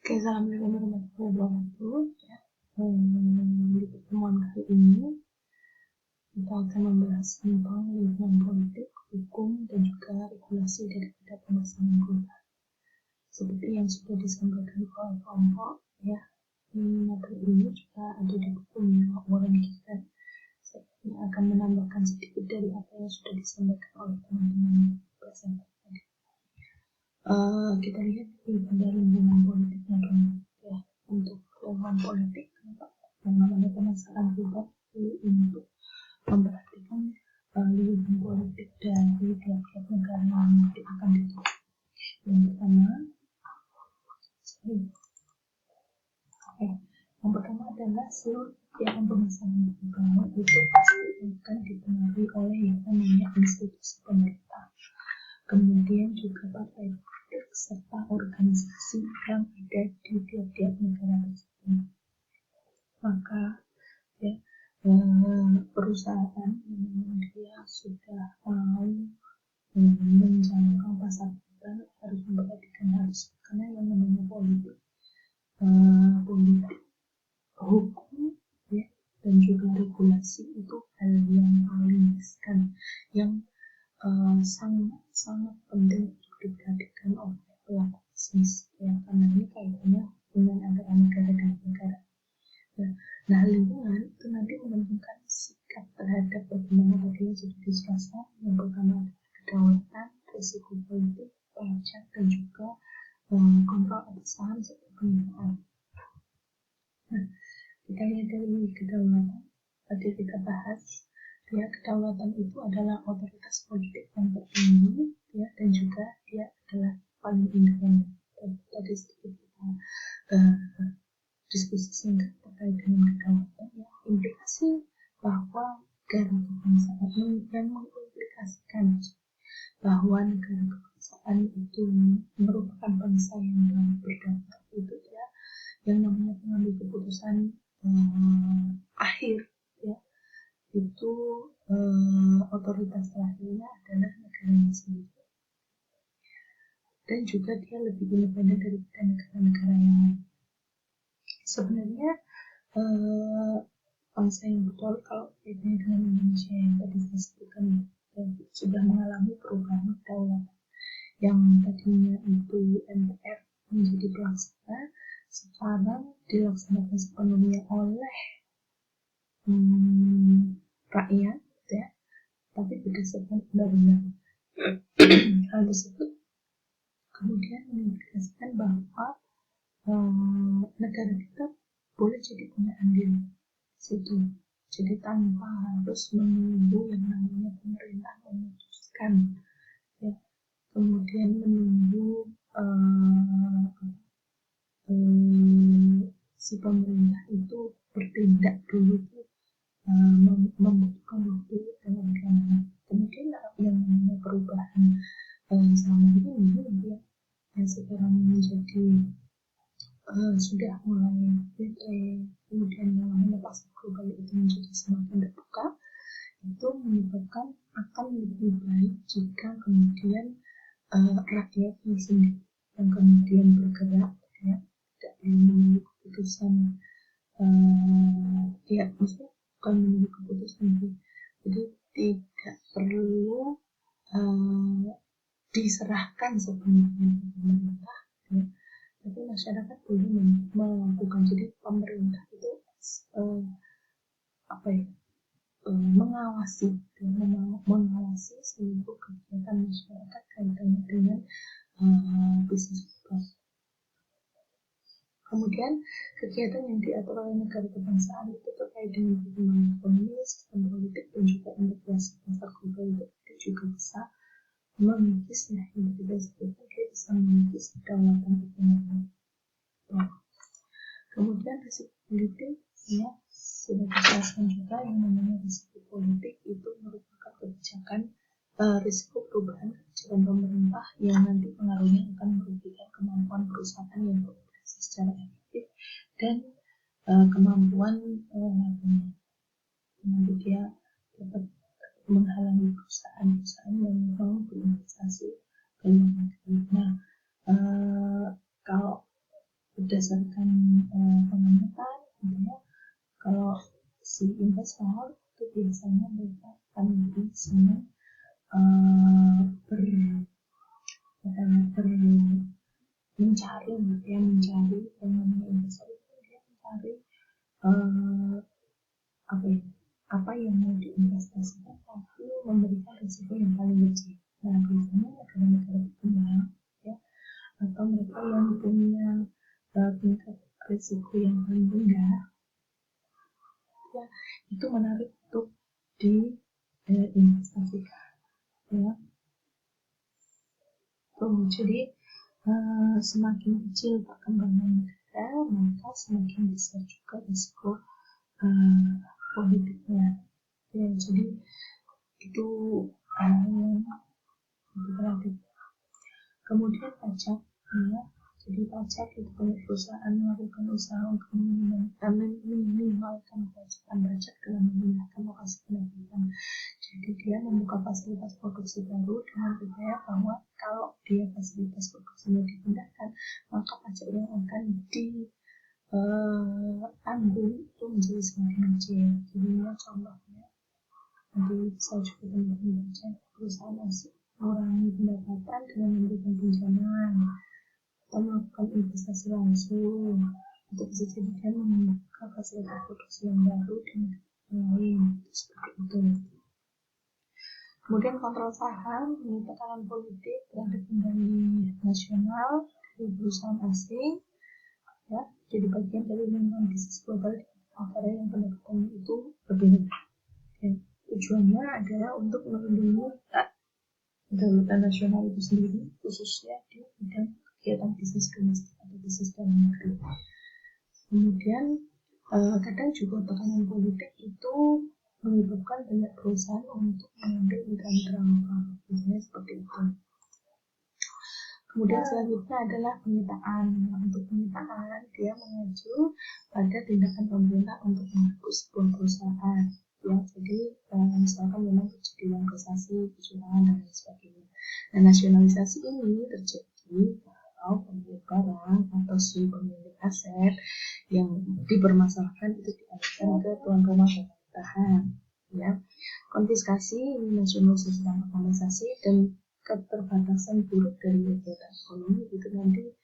Oke, assalamualaikum warahmatullahi wabarakatuh. Ya. Di pertemuan kali ini kita akan membahas tentang lingkungan politik, hukum, dan juga regulasi daripada pemasangan perubahan. Seperti yang sudah disampaikan oleh kelompok, ya, materi ini juga ada di bukunya Warren Gifford. Saya akan menambahkan sedikit dari apa yang sudah disampaikan oleh teman-teman presenter tadi. Kita lihat pada lingkungan politiknya dulu, ya. Untuk lingkungan politik, yang namanya pemasangan perubahan untuk memperhatikan lingkungan politik dari tiap-tiap negara yang nanti akan dituju. Yang pertama adalah seluruh kegiatan pemasangan perubahan itu pasti akan dipengaruhi oleh yang namanya institusi pemerintah. Kemudian juga partai politik serta organisasi yang ada di tiap-tiap negara tersebut. Maka ya, perusahaan yang dia sudah mau menjangkau pasar global harus memperhatikan hal tersebut, karena yang namanya politik, hukum, ya, dan juga regulasi itu hal yang paling riskan, yang sangat penting untuk diperhatikan oleh pelaku bisnis, ya, karena ini kaitannya hubungan antara negara dan negara. Nah, lingkungan itu nanti menentukan sikap terhadap bagaimana tadi yang sudah dijelaskan. Yang pertama adalah kedaulatan, risiko politik, pajak, dan juga kontrol atas saham serta penggunaan. Nah, kita lihat dari kedaulatan. Tadi kita bahas, ya, kedaulatan itu adalah otoritas politik yang tertinggi, ya, dan juga dia adalah paling independen. Tadi sedikit kita diskusi singkat terkait dengan kedaulatan, ya, implikasi bahwa negara kebangsaan dan mengimplikasikan bahwa negara kebangsaan itu merupakan bangsa yang berdaulat, itu ya, yang namanya pengambil keputusan akhir, ya, itu otoritas terakhirnya adalah negaranya sendiri, dan juga dia lebih independen daripada negara-negara yang lain. Sebenarnya bangsa yang betul kalau bedanya dengan Indonesia yang tadi saya sebutkan, sudah mengalami perubahan kedaulatan yang tadinya itu MPR menjadi pelaksana, sekarang dilaksanakan sepenuhnya oleh rakyat, ya, tapi berdasarkan undang-undang. Hal tersebut kemudian mengimplikasikan bahwa negara kita boleh jadi punya andil di situ. Jadi tanpa harus menunggu yang namanya pemerintah memutuskan, ya, kemudian menunggu si pemerintah itu bertindak dulu, membutuhkan waktu dengan lama. Kemudian yang namanya perubahan selama ini yang sekarang menjadi sudah mulai kemudian yang namanya pasar global itu menjadi semakin terbuka, itu menyebabkan akan lebih baik jika kemudian rakyatnya sendiri yang kemudian bergerak, ya, tidak menunggu keputusan, ya, maksudnya bukan menunggu keputusan, jadi tidak perlu diserahkan sepenuhnya ke pemerintah, ya, tapi masyarakat boleh melakukan. Jadi pemerintah itu mengawasi seluruh kegiatan masyarakat kaitannya dengan bisnis. Kemudian kegiatan yang diatur oleh negara kebangsaan itu terkait dengan perkembangan ekonomi, sistem politik, dan juga integrasi pasar global itu juga bisa mengikis, ya, yang kita sebutkan dia bisa mengikis kedaulatan ekonomi. Kemudian risiko politik, ya, sudah dijelaskan juga yang namanya risiko politik itu merupakan kebijakan risiko perubahan kebijakan pemerintah yang nanti pengaruhnya akan merugikan kemampuan perusahaan yang beroperasi secara efektif dan kemampuan nanti dia dapat menghalangi perusahaan-perusahaan yang mau berinvestasi ke luar negeri. Nah, kalau berdasarkan pengamatan gitu ya. Kalau si investor itu biasanya mereka akan lebih senang mencari yang namanya investor itu dia mencari apa yang mau diinvestasikan tapi memberikan risiko yang paling kecil. Nah biasanya negara-negara berkembang ya atau mereka yang punya tingkat risiko yang paling rendah ya itu menarik untuk diinvestasikan ya. Jadi semakin kecil perkembangan negara maka semakin besar juga risiko politiknya ya. Jadi itu yang berarti. Kemudian pajak ya. Jadi pajak itu banyak perusahaan melakukan usaha untuk meminimalkan kewajiban pajak dalam memindahkan lokasi penerbitan. Jadi dia membuka fasilitas produksi baru dengan upaya bahwa kalau dia fasilitas produksinya dipindahkan, maka pajak yang akan ditanggung itu menjadi semakin kecil. Jadi contohnya, nanti saya juga teman-teman baca perusahaan asing mengurangi pendapatan dengan memberikan pinjaman atau melakukan investasi langsung untuk bisa jadikan membuka fasilitas produksi yang baru dan yang lain seperti itu. Kemudian kontrol saham, ini tekanan politik terhadap pengganti nasional dari perusahaan asing ya, jadi bagian dari lingkungan bisnis global di negara yang pendapatannya itu berbeda. Tujuannya adalah untuk melindungi kedaulatan nasional itu sendiri, khususnya di bidang kegiatan bisnis domestik atau bisnis dalam negeri. Kemudian kadang juga tekanan politik itu menyebabkan banyak perusahaan untuk mengambil mitra-mitra lokal, misalnya seperti itu. Kemudian selanjutnya adalah penyitaan. Untuk penyitaan, dia mengacu pada tindakan pemerintah untuk menghapus sebuah perusahaan. Ya, jadi misalkan memang terjadi investasi, kecurangan dan lain sebagainya. Nah, nasionalisasi ini terjadi kalau pemilik barang atau si pemilik aset yang dipermasalahkan itu dialihkan ke tuan rumah pemerintahan. Ya, konfiskasi ini nasionalisasi tanpa kompensasi dan keterbatasan buruk dari kegiatan ekonomi itu nanti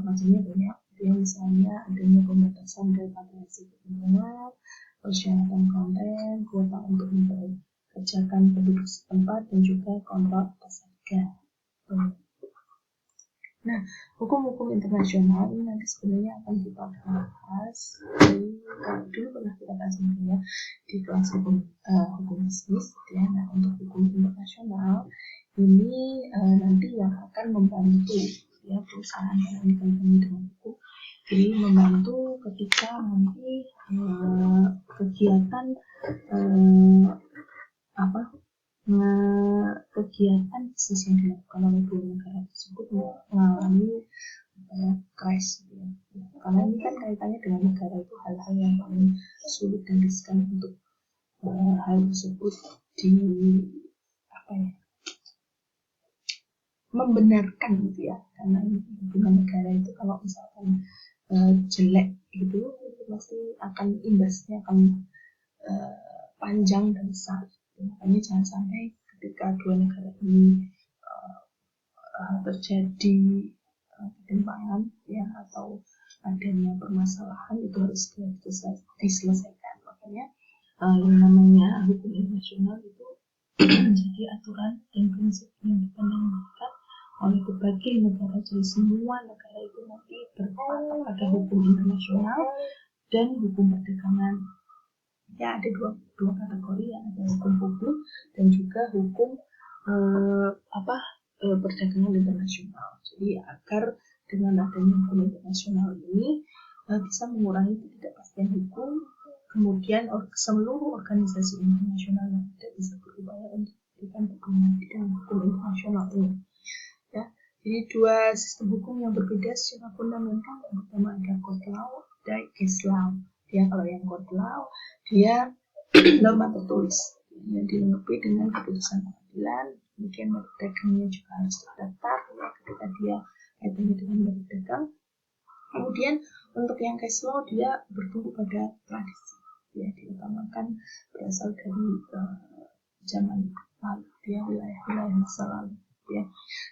macamnya banyak. Dia misalnya adanya pembatasan dari variasi keuntungan, persyaratan konten, kuota untuk mempekerjakan penduduk setempat dan juga kontrol atas harga. Nah, hukum-hukum internasional ini nanti sebenarnya akan kita bahas dulu pernah kita bahas ya di kelas hukum bisnis ya. Nah, untuk hukum internasional ini nanti yang akan membantu ya perusahaan yang dikaitan dengan hukum ini membantu ketika nanti kegiatan kegiatan bisnis yang dilakukan oleh dua negara tersebut mengalami crash gitu ya. Karena ini kan kaitannya dengan negara itu hal-hal yang paling sulit dan riskan untuk hal tersebut membenarkan gitu ya. Karena hubungan negara itu kalau misalkan jelek gitu itu pasti akan imbasnya akan panjang dan besar. Makanya jangan sampai ketika dua negara ini terjadi ketimpangan ya atau adanya permasalahan itu harus diselesaikan. Makanya yang namanya hukum internasional itu menjadi aturan dan prinsip yang dipandangkan oleh berbagai negara. Jadi semua negara itu nanti berpatok pada hukum internasional dan hukum perdagangan. Ya, ada dua kategori ya, ada hukum publik dan juga hukum perdagangan internasional. Jadi agar dengan adanya hukum internasional ini bisa mengurangi ketidakpastian hukum, kemudian seluruh organisasi internasional yang ada bisa berupaya untuk memberikan dukungan di dalam hukum internasional ini. Ya, jadi dua sistem hukum yang berbeda secara fundamental. Yang pertama ada court law, ada case law. Ya, kalau yang court law dia norma tertulis yang dilengkapi dengan keputusan pengadilan, kemudian merek dagangnya juga harus terdaftar ya, ketika dia kaitannya dengan merek dagang Kemudian untuk yang cash flow dia bertumbuh pada tradisi, ya diutamakan berasal dari zaman lalu, ya wilayah-wilayah masa lalu, ya.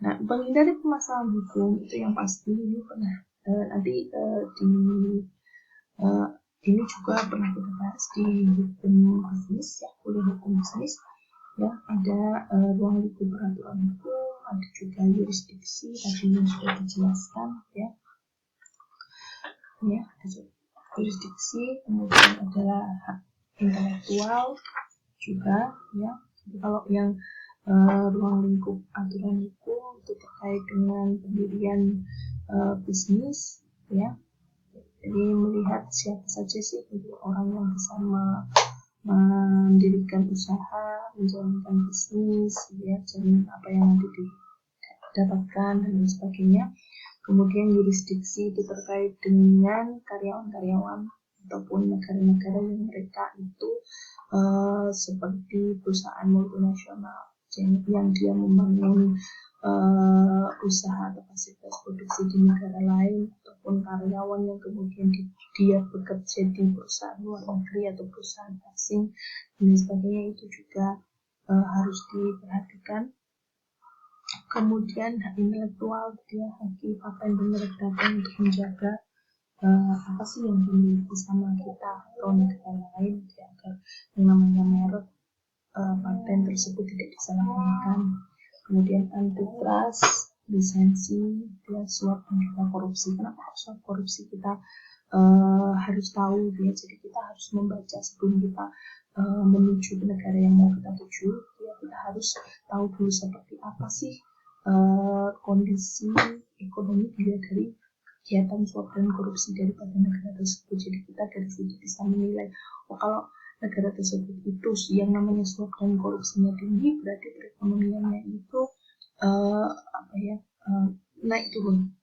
Nah, menghindari permasalahan hukum itu yang pasti ini pernah nanti ini juga pernah kita bahas di hukum bisnis, ya, kuliah hukum bisnis, ya. Ada ruang lingkup peraturan hukum, ada juga yurisdiksi tadi yang sudah dijelaskan, ya, ada yurisdiksi, kemudian adalah hak intelektual juga, ya. Jadi kalau yang ruang lingkup aturan hukum itu terkait dengan pendirian bisnis, ya. Jadi melihat siapa saja sih orang yang bisa mendirikan usaha, menjalankan bisnis, ya, jamin apa yang nanti didapatkan dan lain sebagainya. Kemudian yurisdiksi itu terkait dengan karyawan-karyawan ataupun negara-negara yang mereka itu seperti perusahaan multinasional yang dia membangun usaha atau fasilitas produksi di negara lain, ataupun karyawan yang kemudian dia bekerja di perusahaan luar negeri atau perusahaan asing dan sebagainya, itu juga harus diperhatikan. Kemudian hak intelektual, dia haki paten dan merek data untuk menjaga apa sih yang dimiliki sama kita atau negara lain, ya, agar yang namanya merek paten tersebut tidak disalahgunakan. Kemudian antitrust, lisensi, ya, suap dan juga korupsi. Kenapa suap korupsi kita harus tahu, ya, jadi kita harus membaca sebelum kita menuju ke negara yang mau kita tuju, ya, kita harus tahu dulu seperti apa sih kondisi ekonomi dilihat dari kegiatan suap dan korupsi daripada negara tersebut. Jadi kita dari situ bisa menilai, kalau negara tersebut itu yang namanya suap dan korupsinya tinggi, berarti perekonomiannya itu naik turun,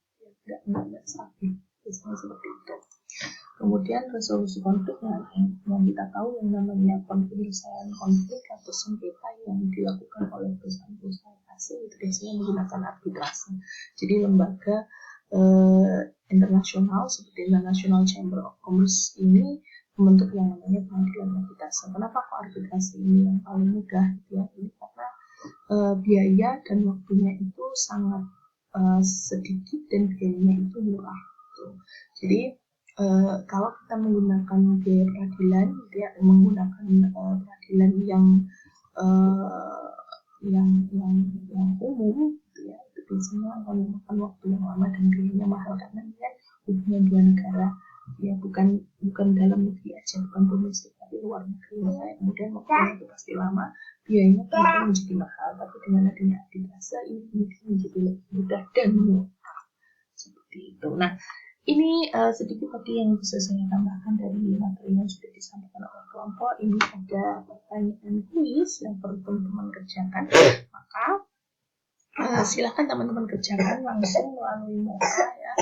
ya, nggak stabil, biasanya seperti itu. Kemudian resolusi konflik yang kita tahu yang namanya penyelesaian konflik atau sengketa yang dilakukan oleh perusahaan-perusahaan asing itu biasanya menggunakan arbitrase. Jadi lembaga internasional seperti International Chamber of Commerce ini membentuk yang namanya pengadilan arbitrase. Kenapa kok arbitrase ini yang paling mudah, ya? Ini karena biaya dan waktunya itu sangat sedikit dan biayanya itu murah. Jadi kalau kita menggunakan biaya peradilan, dia menggunakan peradilan yang umum, ya, itu biasanya akan memakan waktu yang lama dan biayanya mahal karena ini kan hubungan dua negara, ya, bukan dalam negeri aja, bukan domestik tapi luar negeri, ya. Kemudian waktunya itu pasti lama, biayanya kemudian menjadi mahal, tapi dengan adanya arbitrase ini menjadi lebih mudah dan murah, seperti itu. Nah, ini sedikit tadi yang bisa saya tambahkan dari materi yang sudah disampaikan oleh kelompok. Ini ada pertanyaan kuis yang perlu teman-teman kerjakan. Maka silakan teman-teman kerjakan langsung melalui Moka, ya,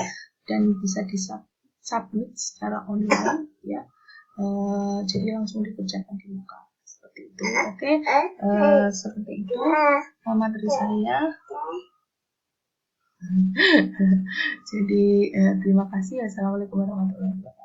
dan bisa disubmit secara online, ya. Jadi langsung dikerjakan di Moka seperti itu. Oke, seperti itu materi saya. Jadi terima kasih. Assalamualaikum warahmatullahi wabarakatuh.